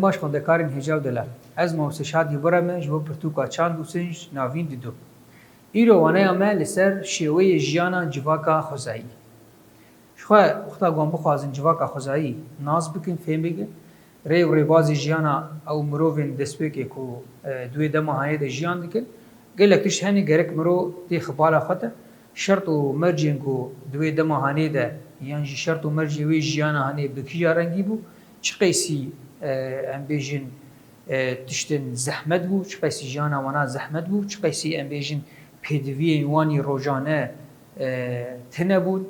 باش خوندکارین هجاو دلار از موسه شادی برامه جو پرتوکا چاند و سنج ناوین دیدو ایرو وانه امه لسر شیوه جیانا جواکا خوزایی شخواه وقتا گوان بخوازن جواکا خوزایی ناز بکن فهم بگن ری و ریبازی جیانا او مروفین دسپیکی که دوی دماهانه ده جیان دکن گلک تش هنی گرک مرو دی خبالا خطه شرط و مرجین که دوی دماهانه ده یعنی شرط و مرجی وی جیانا هنی بکیجا رنگی بو چه قیسی ام بیجن تشتن زحمت بو چه قیسی جیانا وانا زحمت بو چه قیسی ام بیجن پیدوی وانی روزانه تنه بود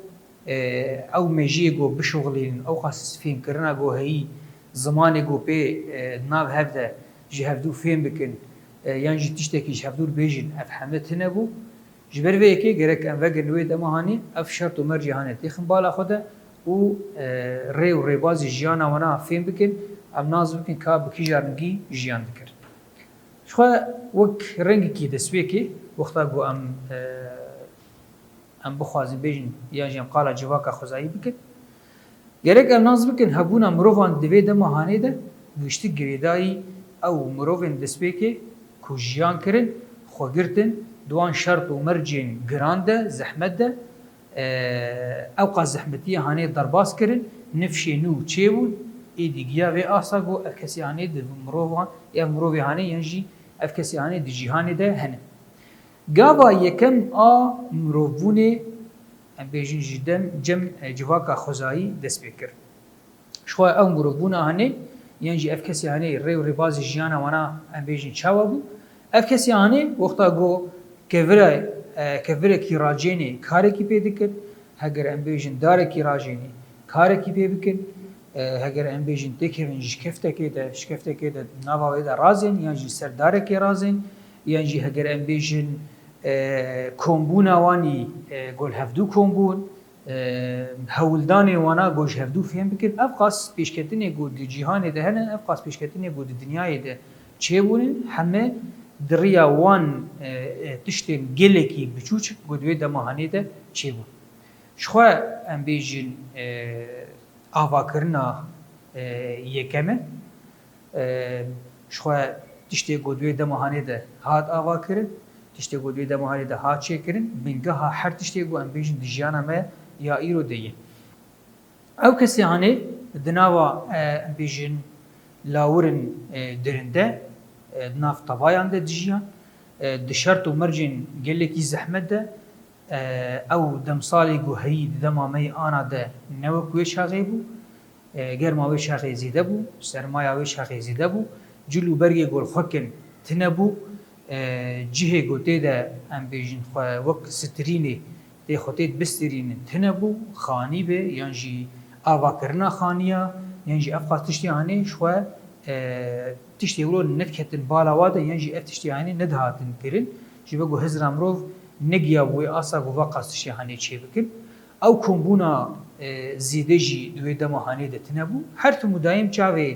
او مجیه گو بشغلین او خاص فهم کرنا گو هی زمانی گو پی ناو هفته جه هفدو فهم بکن یعنی جه تشتکی جه هفدو بیجن افهمه تنه بو جبر وی که گرک ام وگن وی دماهانی اف شرط و مرجی هانه تیخن بالا خوده و ری و ریبازی جیانا وانا فهم بکن ام ناز بکن که بکی جارنگی جیان دکر شخواه وک رنگی کی دسوی که وقتا گو ام بخوازی بیجن یا جیم قالا جواکا خوزایی بکن گرک ام ناز بکن هبونا مروفان دوی دماهانی ده گوشتی گریدایی او مروفان دسوی که کو جیان کرن خوگرتن دوان شرط و مرجین گران ده زحمت ده اوقا زحمتی هانه درباس کرن نفشی نو چیون ایدی گیا و آسا گو اف کسی هانه ده مروفان یا مروفی هانه ینجی اف کسی هانه ده جیهانه ده هنه گاوا یکم مروفونه ام بیجن جدن جم جواکا خوزایی دست بکر شخواه او مروفونه هانه ینجی اف کسی هانه ری و ریبازی جیانا وانا ام بیجن چاوا بو اف کسی هانه وقتا گو کفره کی راجینی کاری کی پیدا کن هگر ام بیجن داره کی راجینی کاری کی پیدا کن هگر ام بیجن دکرین شکفته که ده نواوی ده رازین یعنی سرداره کی رازین یعنی هگر ام بیجن کمبون وانی گل هفدو کمبون هولدانی وانا گوش هفدو فهم بکن افقاس پیشکتنی گود جهان ده هنن افقاس پیشکتنی گود دنیای ده چه بونن همه دریا وان تشتین گلکی بچوچک گودوی دماهانی ده چه بود شخواه ام بیجن آوا کرنا یکمه شخواه تشتی گودوی دماهانی ده هات آوا کرن تشتی گودوی دماهانی ده هات چه کرن بینگه ها هر تشتی گو ام بیجن دیجانا ما یا ایرو دیه او کسی هانه دناوا ام بیجن لاورن درنده ناف طبایان ده دیجیان دشرط و مرجین گلکی زحمت ده او دمسالی گو هی دمامی آنا ده نوکوی شاقی بو گرماوی شاقی زیده بو سرمایاوی شاقی زیده بو جلو برگی گل خوکن تنه بو جهه گوته ده ام بیجن وک سترینه ده خوتید بسترین تنه بو خانی به یعنی آوا کرنا خانیا یعنی افقاس تشتی هانه شوه تشتی ولو نفکتن بالا واده یعنی اف تشتی هانی ندهاتن کرن جیبه گو هزر امروف نگیا بوی آسا گو واقع تشتی هانی چه بکن او کمبونا زیده جی دوی دماهانی ده تنبو هر تو مدایم چاوه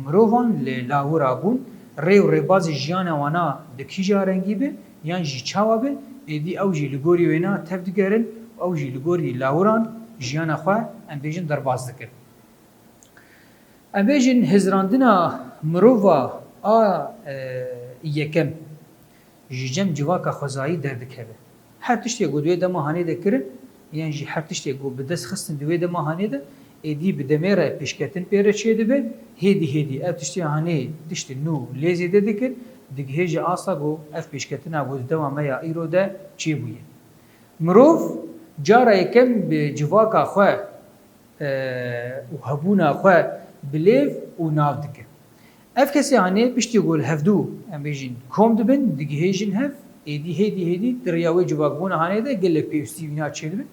مروفان لاورا بون ری و ریباز جیان وانا دکیجا رنگی به یعنی جی چاوا به ایدی او جی لگوری وینا تفدگرن او جی لگوری لاوران جیان خواه ام بیجن درباز دکن ام بیجن هزراندنا مروفا یکم جم جواکا خوزایی دردکه هر تشتی گو دوی دماهانی ده کرن یعنی هر تشتی گو بدست خستن دوی دماهانی ده ایدی بدمیره پیشکتن پیره چه ده به هیدی اف تشتی هانی تشتی نو لیزی ده دکر دیگه هیجی آسا گو اف پیشکتن ابو دمامه یا ایرو ده چی بویه مروف جارا یکم به جواکا خواه و هبونا خواه بلیف و ناو دکه اف کسی هانی پشتی گل هفدو ام بیجین کم دبن دیگه هیجین هف هیدی دریاوی جواک بونا هانی ده گلک پیوستی وینا چه دبن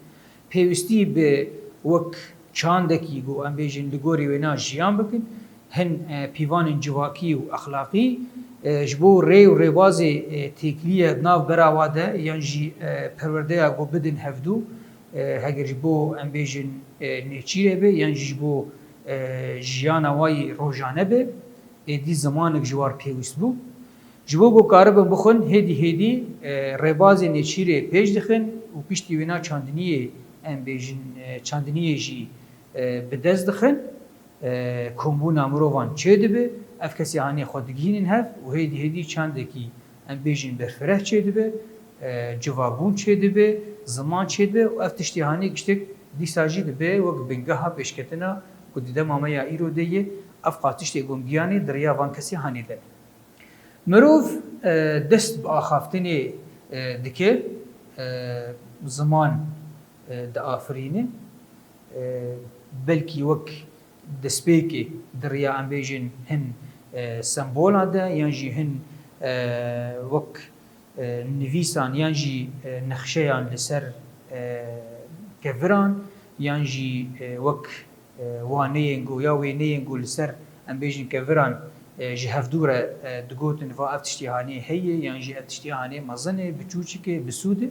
پیوستی به وک چاندکی گو ام بیجین لگوری وینا جیان بکن هن پیوان جواکی و اخلاقی جبو ری و ریوازی تکلیه ناو براواده یعنی جی پرورده گو بدن هفدو هگر جبو ام بیجین نیچیره به یعنی جبو جیان وای روزانه به ایدی زمانک جوار پیوست بو جبو گو کاربن بخون هیدی ریباز نیچیره پیش دخن و پشتی وینا چاندنیه ام بیجین چاندنیه جی بدست دخن کومبونا مروان چه دبه اف کسی هانی خودگینن هف و هیدی چندکی ام بیجین برفره چه دبه جوابون چه دبه زمان چه دبه و اف تشتی هانی کشتک دیساجی دبه وک بنگه ها پیشکتنا و دیده ماما یا ایرو دیه اف قاتشتی گونگیانی دریا وان کسی هانی ده مروف دست با آخافتنی دکه زمان دا آفرینه بلکی وک دسپیکی دریا ام بیجین هن سمبول ده یعنی هن وک نویسان یعنی نقشهان لسر کفران یعنی وک وانینگو یا وینینگو لسر ام بیجین کفران جهف دوره دگوتن و افتشتیهانی هیه یعنی افتشتیهانی مزنه بچوچکه بسوده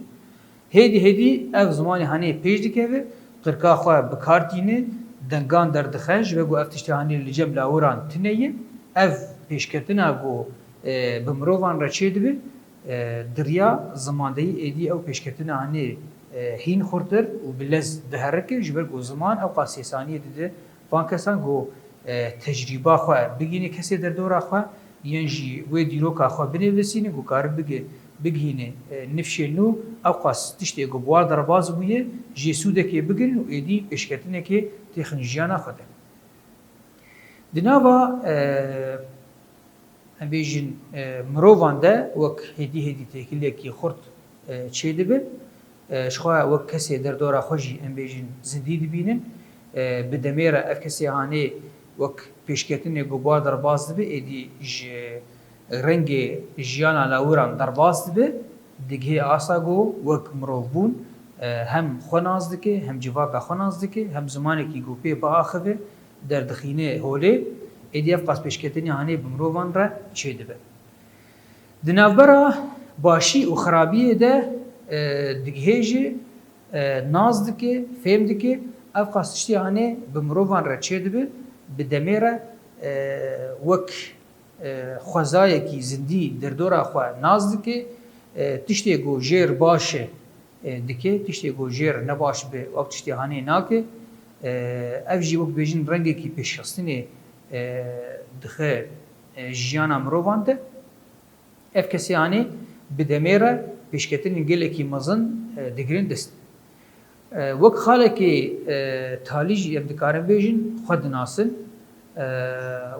هیدی اف زمانی هانی پیش دکه قرقا خواه بکارتینه دنگان در دخش و گو افتشتیهانی لجم لاوران تنیه اف پیشکتنا گو بمروان را چه دبه دریا زماندهی ایدی او پیشکتنا هانی هین خوردر و بلز دهرکه جبر گو زمان او قاسی ثانیه دیده فان کسان گو تجربه خواه بگینه کسی در دورا خواه ینجی و دیروکا خواه بنویسینه گو کار بگینه نفشه نو او قاس تشتی گو بوار در باز بویه جیسوده که بگیرن و ایدی پیشکتنه که تخنجیانا خوده دناوا ام بیجین مروان ده وک هدی تکیلی که خورد چه دبه شخواه وک کسی در دورا خوشی ام بیجین زندی دبینن بدمیر اف کسی هانه وک پیشکتنه گو بوار در باز دبه ایدی رنگ جیانا لاوران در باز دبه دیگه آسا گو وک مروف بون هم خوناز دکه هم جواکا خوناز دکه هم زمانی که گو پی با آخوه در دخینه هوله ایدیف قاس پیشکتنی هانی بمروفان را چه دبه دنافبرا باشی و خرابیه ده دیگهیجه ناز دکه فهم دکه اف قاس تشتی هانی بمروفان را چه دبه بدمیره وک خوزایه کی زندی در دورا خواه ناز دکه تشتی گو جیر باشه دکه تشتی گو جیر نباش به وقت تشتی هانی ناکه اف جی وک بیجین رنگی کی پیشخستنی دخه جیانا مروان ده اف کسی هانی بدمیره پیشکتنی گل کی مزن دگرین دست وک خاله کی تالیج ابدکارن بیجین خود ناسل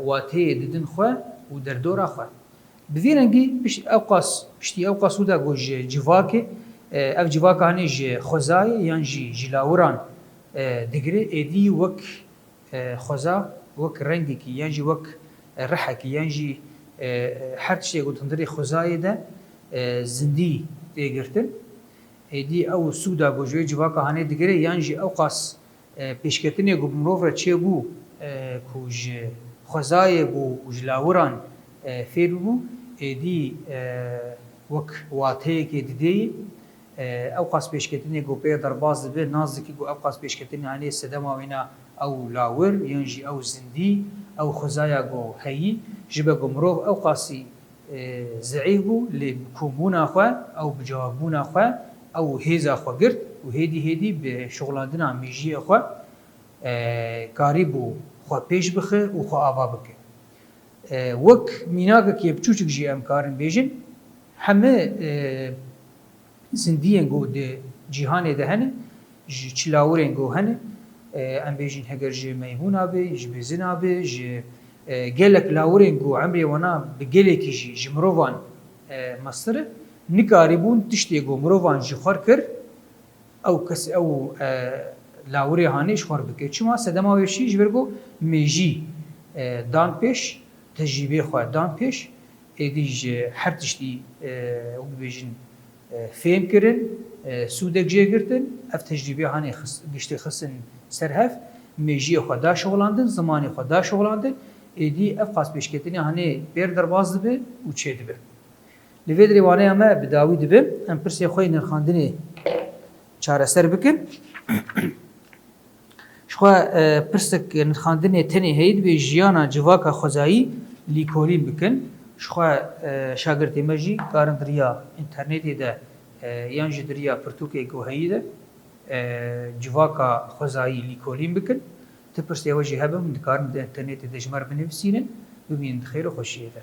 واته ددن خواه و در دورا خواه بذیرنگی پشتی اوقاس ودا گوش جواکه اف جواکه هانی خوزای یعنی جلاوران دگره ایدی وک خوزا وک رنگی کی یعنی وک رحه کی یعنی هر چیزی گوتندری خوزای ده زندی دیگرتن ایدی او سودا گوجوی جواکه هانی دگره یعنی اوقاس پیشکتنی گو مروف را چه بو کوج خوزای بو جلاوران فیر بو ایدی وک واته کی دیدی اوقاس پیشکتنی گو پی در باز به نازکی گو اوقاس پیشکتنی هانی سدما وینا او لاور یعنی او زندی او خوزایا گو هی جبه گو مروف اوقاسی ضعیف بو لکومبونا خواه او بجوابونا خواه او هیزا خواه گرد و هیدی به شغلاندنا میجی خواه کاری بو خواه پیش بخه و خواه آوا بکه وک میناکه که بچوچک جی امکارن بیجن همه زندیین گو ده جیهانه ده هنه چلاورین گو هنه ام بیجن هگر جی میهون آبه جی بزن آبه جی گلک لاورین گو عمری ونا بگلی که جی مروان مستره نکاری بون تشتی گو مروان جی خور کر او کسی او لاوری هانیش خور بکه چما سدما وشی جبرگو میجی دان پیش تجربه خواه دان پیش ایدیج هر تشتی او بیجن فهم کرن سودک جه گرتن اف تجربه هانی گشتی خسن سرهف میجی خواه دا شغلاندن زمانی خواه دا شغلاندن ایدی اف قاس پیشکتنی هانی بیر درباز دبه و چه دبه لوید روانه همه بداوی دبه ام پرسی خواه نرخاندنی چاره سر بکن شخوا پرسک نرخاندنی تنی هید به جیانا جواکا خوزایی لیکولین بکن شخوا شاگردی مجی کارن دریا انترنتی ده یانجی دریا پرتوکی گوهایی ده جواکا خوزایی لیکولین بکن تپرسی و جهبه من دکارن ده انترنت دجمر بنویسین ببین خیر و خوشیه ده.